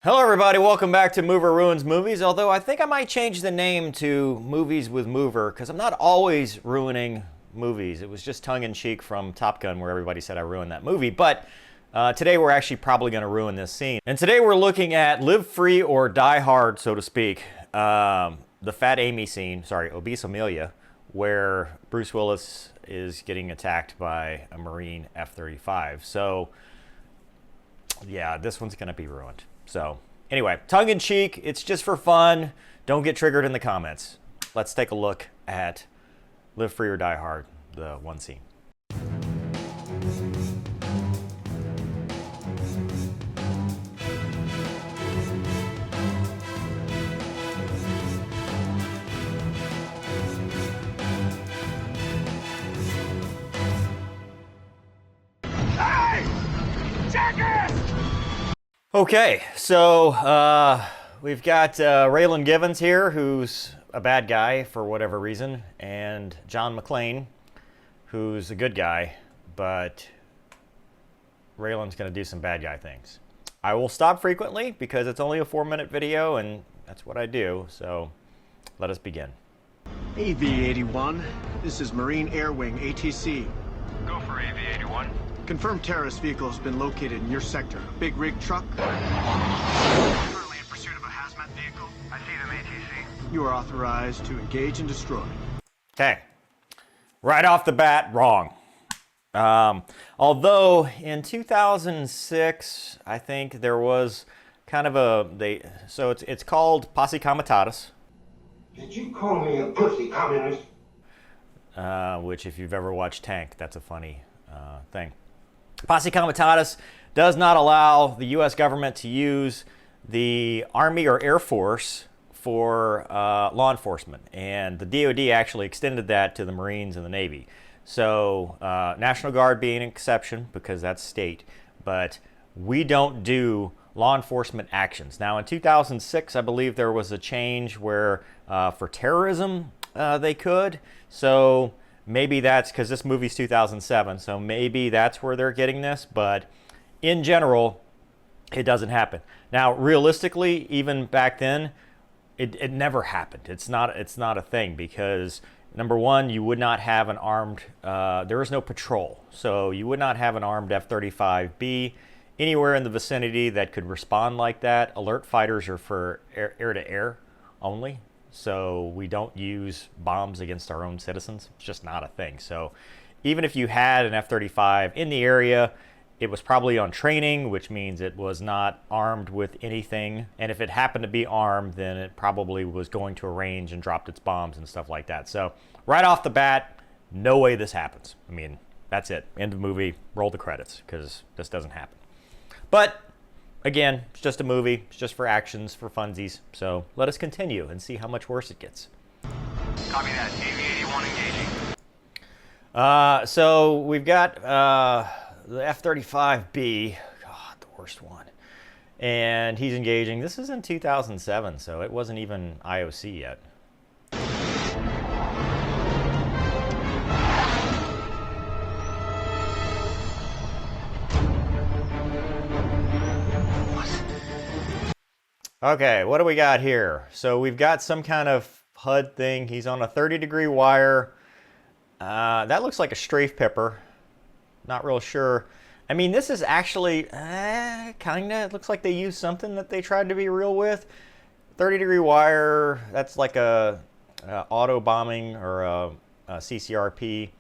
Hello everybody, welcome back to Mover Ruins Movies, although I think I might change the name to Movies with Mover, because I'm not always ruining movies. It was just tongue-in-cheek from Top Gun where everybody said I ruined that movie, but today we're actually probably going to ruin this scene. And today we're looking at Live Free or Die Hard, so to speak. The Fat Amy scene, sorry, Obese Amelia, where Bruce Willis is getting attacked by a Marine F-35. So, yeah, this one's going to be ruined. So anyway, tongue-in-cheek, it's just for fun. Don't get triggered in the comments. Let's take a look at Live Free or Die Hard, the one scene. Hey! Jackass! Okay, so we've got Raylan Givens here, who's a bad guy for whatever reason, and John McClane, who's a good guy, but Raylan's going to do some bad guy things. I will stop frequently because it's only a 4-minute video, and that's what I do, so let us begin. AV-81, this is Marine Air Wing, ATC. Go for AV-81. Confirmed terrorist vehicle has been located in your sector. Big rig truck. Currently in pursuit of a hazmat vehicle. I see them, ATC. You are authorized to engage and destroy. Okay, right off the bat, wrong. Although in 2006, I think there was kind of so it's called Posse Comitatus. Did you call me a pussy communist? Which if you've ever watched Tank, that's a funny thing. Posse Comitatus does not allow the U.S. government to use the Army or Air Force for law enforcement, and the DoD actually extended that to the Marines and the Navy. So National Guard being an exception because that's state, but we don't do law enforcement actions. Now in 2006, I believe there was a change where for terrorism they could. So maybe that's because this movie's 2007, so maybe that's where they're getting this, but in general, it doesn't happen. Now, realistically, even back then, it never happened. It's not a thing because, number one, you would not have an armed, there is no patrol, so you would not have an armed F-35B anywhere in the vicinity that could respond like that. Alert fighters are for air-to-air only. So we don't use bombs against our own citizens. It's just not a thing. So even if you had an F-35 in the area, it was probably on training, which means it was not armed with anything. And if it happened to be armed, then it probably was going to a range and dropped its bombs and stuff like that. So right off the bat, no way this happens. I mean, that's it. End of movie, roll the credits, because this doesn't happen. But again, it's just a movie. It's just for actions, for funsies. So let us continue and see how much worse it gets. Copy that. AV-81 engaging. So we've got the F-35B. God, the worst one. And he's engaging. This is in 2007, so it wasn't even IOC yet. Okay, what do we got here? So we've got some kind of HUD thing. He's on a 30-degree wire. That looks like a strafe pepper. Not real sure. I mean, this is actually kinda. It looks like they used something that they tried to be real with. 30-degree wire. That's like a auto bombing or a CCRP.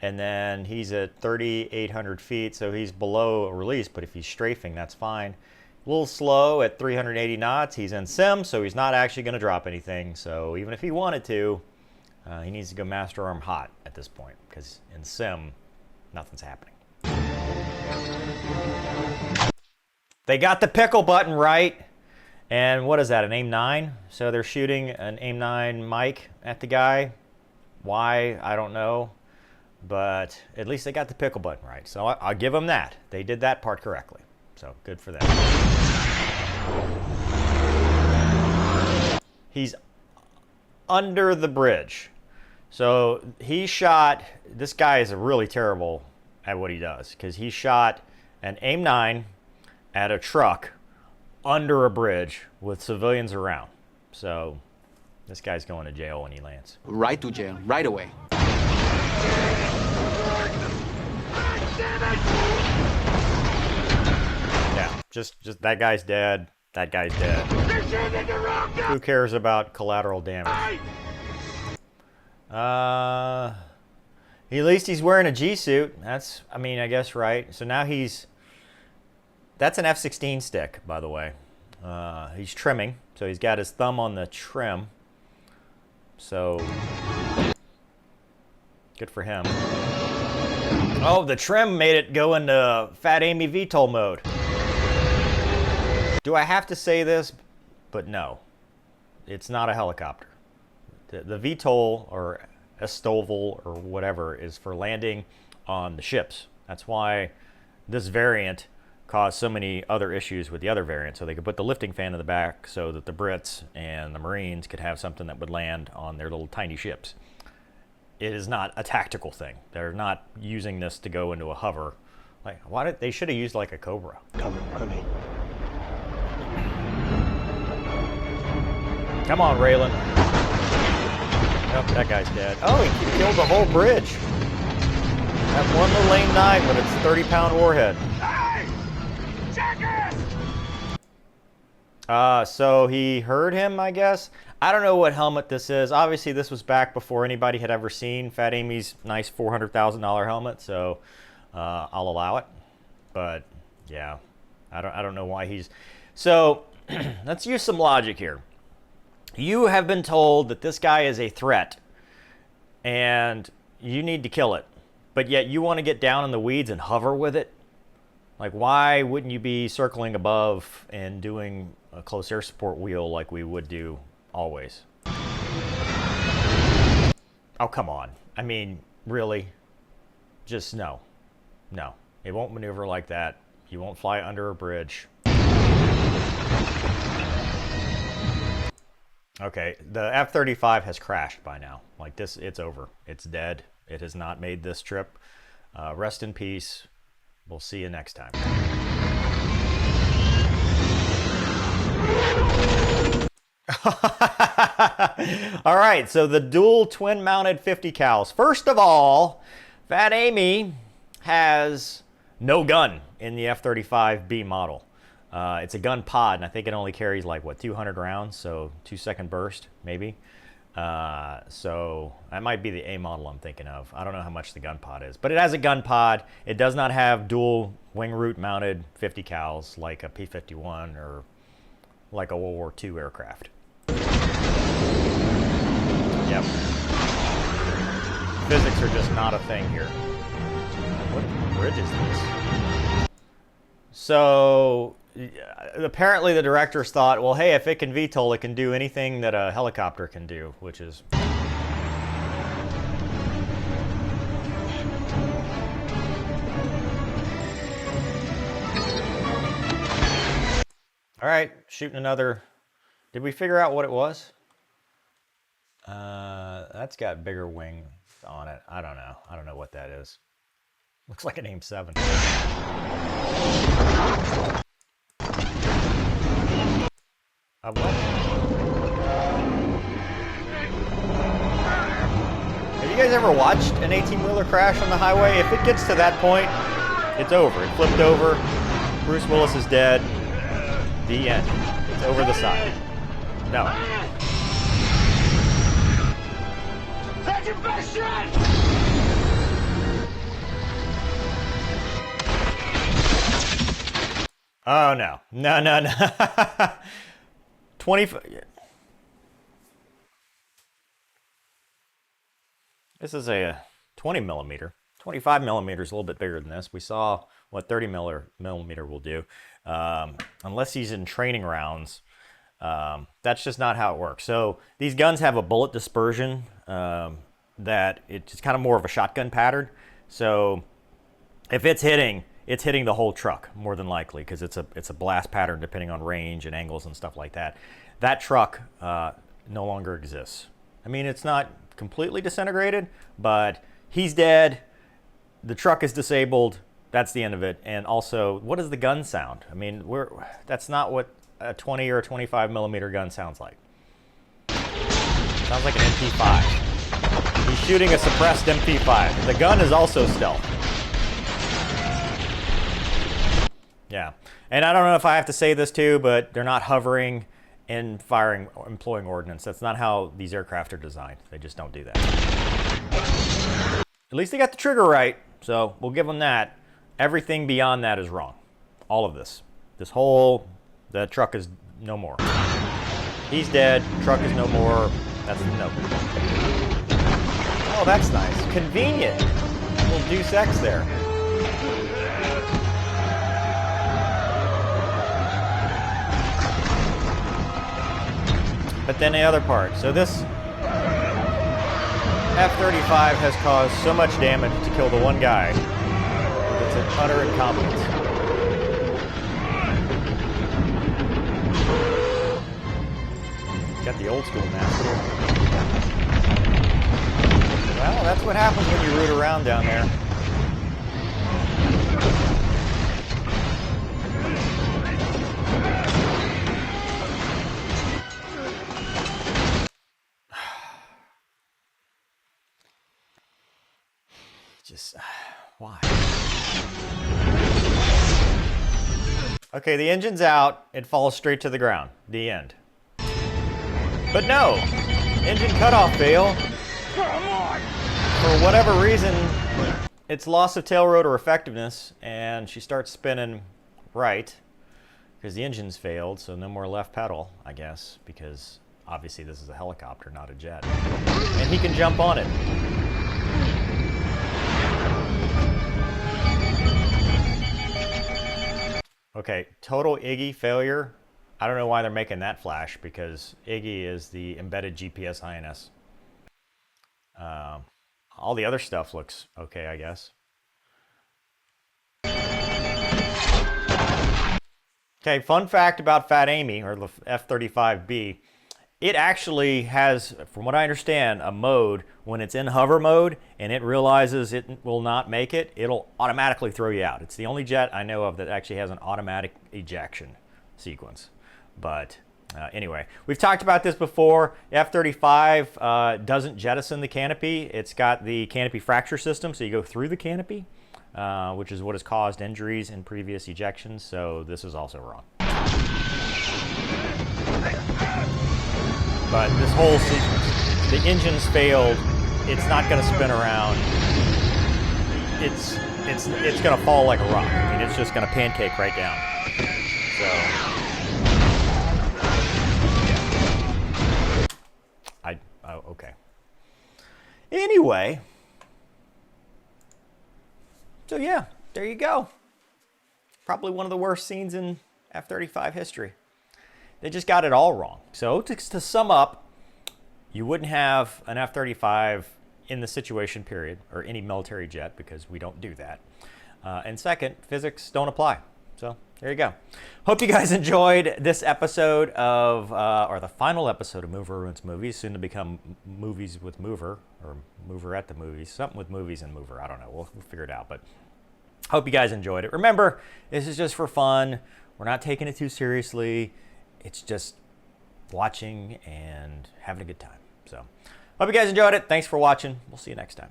And then he's at 3,800 feet, so he's below a release. But if he's strafing, that's fine. A little slow at 380 knots. He's in sim, so he's not actually going to drop anything. So even if he wanted to, he needs to go master arm hot at this point, because in sim, nothing's happening. They got the pickle button right. And what is that, an AIM-9? So they're shooting an AIM-9 mic at the guy. Why, I don't know. But at least they got the pickle button right. So I'll give them that. They did that part correctly. So good for them. He's under the bridge. So he shot, this guy is really terrible at what he does, because he shot an AIM-9 at a truck under a bridge with civilians around. So this guy's going to jail when he lands. Right to jail, right away. Yeah, just that guy's dead. That guy's dead. Who cares about collateral damage? At least he's wearing a G-suit. That's, I mean, I guess, right? So now that's an F-16 stick, by the way. He's trimming, so he's got his thumb on the trim. So, good for him. Oh, the trim made it go into Fat Amy VTOL mode. Do I have to say this? But no, it's not a helicopter. The VTOL or Estoval or whatever is for landing on the ships. That's why this variant caused so many other issues with the other variant. So they could put the lifting fan in the back so that the Brits and the Marines could have something that would land on their little tiny ships. It is not a tactical thing. They're not using this to go into a hover. Like, why they should have used like a Cobra. Cover me. Come on, Raylan. Oh, that guy's dead. Oh, he killed the whole bridge. That one little AIM-9 with its 30-pound warhead. Hey! Jackass! So he heard him, I guess. I don't know what helmet this is. Obviously, this was back before anybody had ever seen Fat Amy's nice $400,000 helmet, so I'll allow it. But yeah, I don't know why he's. So let's use some logic here. You have been told that this guy is a threat, and you need to kill it, but yet you want to get down in the weeds and hover with it. Like, why wouldn't you be circling above and doing a close air support wheel like we would do always? Oh, come on. I mean, really? Just no. No. It won't maneuver like that. You won't fly under a bridge. Okay, the F-35 has crashed by now. Like this, it's over. It's dead. It has not made this trip. Rest in peace. We'll see you next time. All right, so the dual twin-mounted 50 cals. First of all, Fat Amy has no gun in the F-35B model. It's a gun pod, and I think it only carries like, what, 200 rounds, so 2-second burst, maybe. So that might be the A model I'm thinking of. I don't know how much the gun pod is, but it has a gun pod. It does not have dual wing root mounted 50 cals like a P-51 or like a World War II aircraft. Yep. Physics are just not a thing here. What bridge is this? So apparently the directors thought, well, hey, if it can VTOL, it can do anything that a helicopter can do, which is... All right, shooting another. Did we figure out what it was? That's got bigger wings on it. I don't know. I don't know what that is. Looks like an AIM-7. What? Have you guys ever watched an 18-wheeler crash on the highway? If it gets to that point, it's over. It flipped over. Bruce Willis is dead. The end. It's over the side. No. That's your best shot! Oh, no. No, no, no. 25. This is a 20 millimeter. 25 millimeter is a little bit bigger than this. We saw what 30 millimeter will do. Unless he's in training rounds, that's just not how it works. So these guns have a bullet dispersion that it's kind of more of a shotgun pattern. So if it's hitting the whole truck more than likely, because it's a blast pattern depending on range and angles and stuff like that. That truck no longer exists. I mean, it's not completely disintegrated, but he's dead. The truck is disabled. That's the end of it. And also, what does the gun sound? I mean, that's not what a 20 or a 25 millimeter gun sounds like. Sounds like an MP5. He's shooting a suppressed MP5. The gun is also stealth. Yeah, and I don't know if I have to say this too, but they're not hovering and firing or employing ordnance. That's not how these aircraft are designed. They just don't do that. At least they got the trigger right, so we'll give them that. Everything beyond that is wrong. All of this. The truck is no more. He's dead, truck is no more. That's no. Oh, that's nice. Convenient. A little Deus Ex there. But then the other part. So this F-35 has caused so much damage to kill the one guy. It's an utter incompetence. Got the old school mask here. Well, that's what happens when you root around down there. Just, why? Okay, the engine's out. It falls straight to the ground. The end. But no! Engine cutoff fail. Come on! For whatever reason, it's loss of tail rotor effectiveness, and she starts spinning right because the engine's failed, so no more left pedal, I guess, because obviously this is a helicopter, not a jet. And he can jump on it. Okay, total Iggy failure. I don't know why they're making that flash, because Iggy is the embedded GPS INS. All the other stuff looks okay, I guess. Okay, fun fact about Fat Amy, or the F-35B. It actually has, from what I understand, a mode when it's in hover mode and it realizes it will not make it, it'll automatically throw you out. It's the only jet I know of that actually has an automatic ejection sequence. But anyway, we've talked about this before. F-35 doesn't jettison the canopy. It's got the canopy fracture system, so you go through the canopy, which is what has caused injuries in previous ejections. So this is also wrong. But this whole sequence, the engine's failed. It's not going to spin around. It's going to fall like a rock. I mean, it's just going to pancake right down. So, yeah. Okay. Anyway, so yeah, there you go. Probably one of the worst scenes in F-35 history. They just got it all wrong. So to sum up, you wouldn't have an F-35 in the situation period, or any military jet, because we don't do that. And second, physics don't apply. So there you go. Hope you guys enjoyed this episode of, or the final episode of Mover Ruins Movies, soon to become Movies with Mover, or Mover at the Movies. Something with movies and Mover. I don't know. We'll figure it out. But hope you guys enjoyed it. Remember, this is just for fun. We're not taking it too seriously. It's just watching and having a good time. So, hope you guys enjoyed it. Thanks for watching. We'll see you next time.